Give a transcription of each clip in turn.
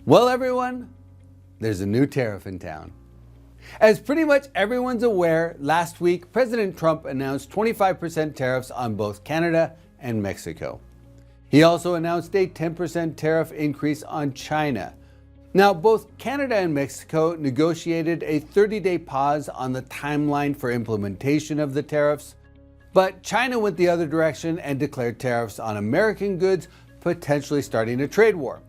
Well, everyone, there's a new tariff in town. As pretty much everyone's aware, last week President Trump announced 25% tariffs on both Canada and Mexico. He also announced a 10% tariff increase on China. Now, both Canada and Mexico negotiated a 30-day pause on the timeline for implementation of the tariffs, but China went the other direction and declared tariffs on American goods, potentially starting a trade war.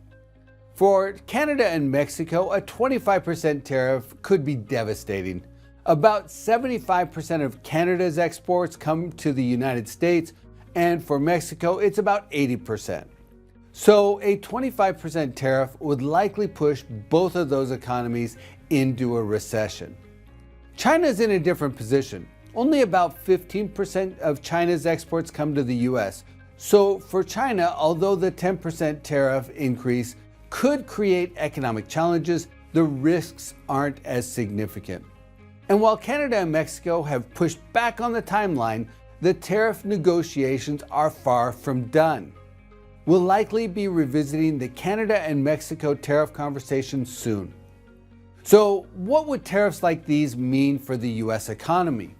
For Canada and Mexico, a 25% tariff could be devastating. About 75% of Canada's exports come to the United States, and for Mexico, it's about 80%. So a 25% tariff would likely push both of those economies into a recession. China's in a different position. Only about 15% of China's exports come to the US. So for China, although the 10% tariff increase could create economic challenges, the risks aren't as significant. And while Canada and Mexico have pushed back on the timeline, the tariff negotiations are far from done. We'll likely be revisiting the Canada and Mexico tariff conversation soon. So, what would tariffs like these mean for the US economy?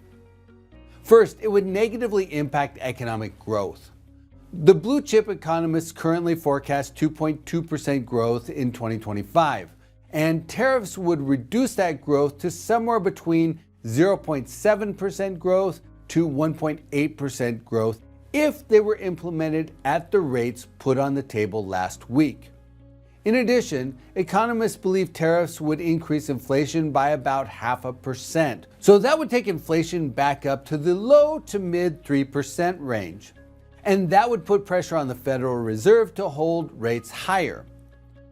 First, it would negatively impact economic growth. The blue chip economists currently forecast 2.2% growth in 2025, and tariffs would reduce that growth to somewhere between 0.7% growth to 1.8% growth if they were implemented at the rates put on the table last week. In addition, economists believe tariffs would increase inflation by about 0.5%, so that would take inflation back up to the low to mid 3% range. And that would put pressure on the Federal Reserve to hold rates higher.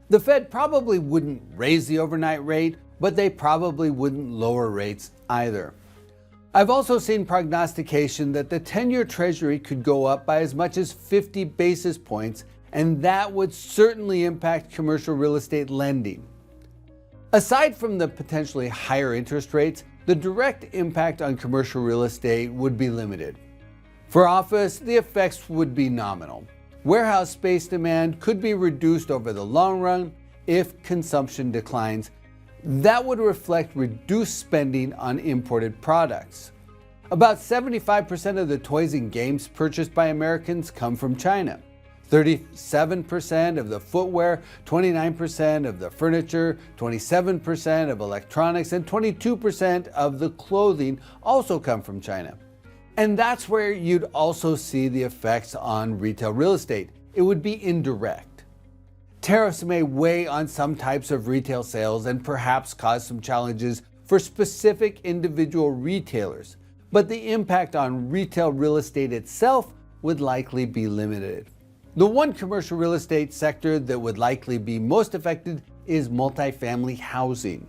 The Fed probably wouldn't raise the overnight rate, but they probably wouldn't lower rates either. I've also seen prognostication that the 10-year Treasury could go up by as much as 50 basis points, and that would certainly impact commercial real estate lending. Aside from the potentially higher interest rates, the direct impact on commercial real estate would be limited. For office, the effects would be nominal. Warehouse space demand could be reduced over the long run if consumption declines. That would reflect reduced spending on imported products. About 75% of the toys and games purchased by Americans come from China. 37% of the footwear, 29% of the furniture, 27% of electronics, and 22% of the clothing also come from China. And that's where you'd also see the effects on retail real estate. It would be indirect. Tariffs may weigh on some types of retail sales and perhaps cause some challenges for specific individual retailers, but the impact on retail real estate itself would likely be limited. The one commercial real estate sector that would likely be most affected is multifamily housing.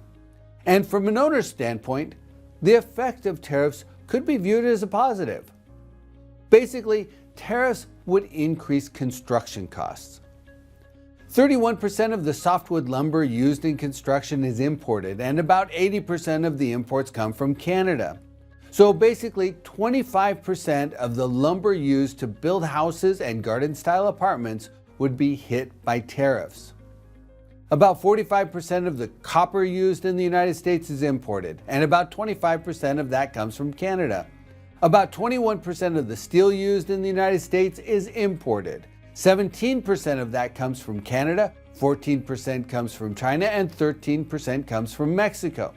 And from an owner's standpoint, the effect of tariffs could be viewed as a positive. Basically, tariffs would increase construction costs. 31% of the softwood lumber used in construction is imported, and about 80% of the imports come from Canada. So basically, 25% of the lumber used to build houses and garden-style apartments would be hit by tariffs. About 45% of the copper used in the United States is imported, and about 25% of that comes from Canada. About 21% of the steel used in the United States is imported. 17% of that comes from Canada, 14% comes from China, and 13% comes from Mexico.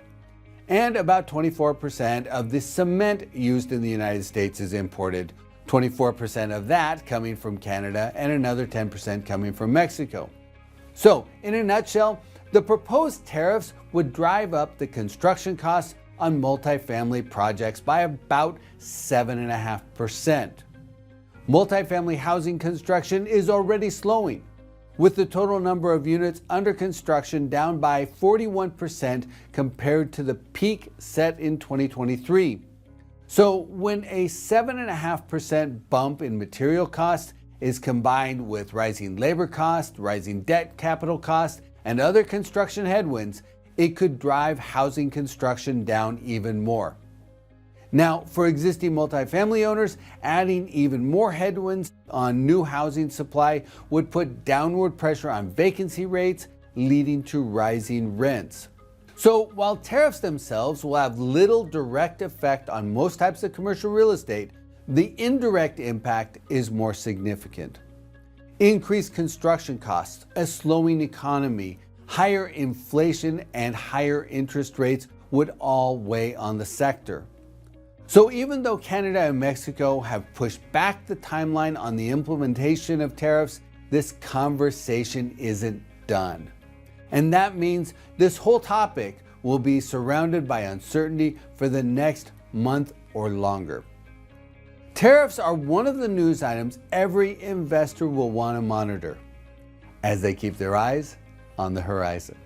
And about 24% of the cement used in the United States is imported, 24% of that coming from Canada, and another 10% coming from Mexico. So, in a nutshell, the proposed tariffs would drive up the construction costs on multifamily projects by about 7.5%. Multifamily housing construction is already slowing, with the total number of units under construction down by 41% compared to the peak set in 2023. So, when a 7.5% bump in material costs is combined with rising labor costs, rising debt capital costs, and other construction headwinds, it could drive housing construction down even more. Now, for existing multifamily owners, adding even more headwinds on new housing supply would put downward pressure on vacancy rates leading to rising rents. So while tariffs themselves will have little direct effect on most types of commercial real estate, the indirect impact is more significant. Increased construction costs, a slowing economy, higher inflation, and higher interest rates would all weigh on the sector. So even though Canada and Mexico have pushed back the timeline on the implementation of tariffs, this conversation isn't done. And that means this whole topic will be surrounded by uncertainty for the next month or longer. Tariffs are one of the news items every investor will want to monitor as they keep their eyes on the horizon.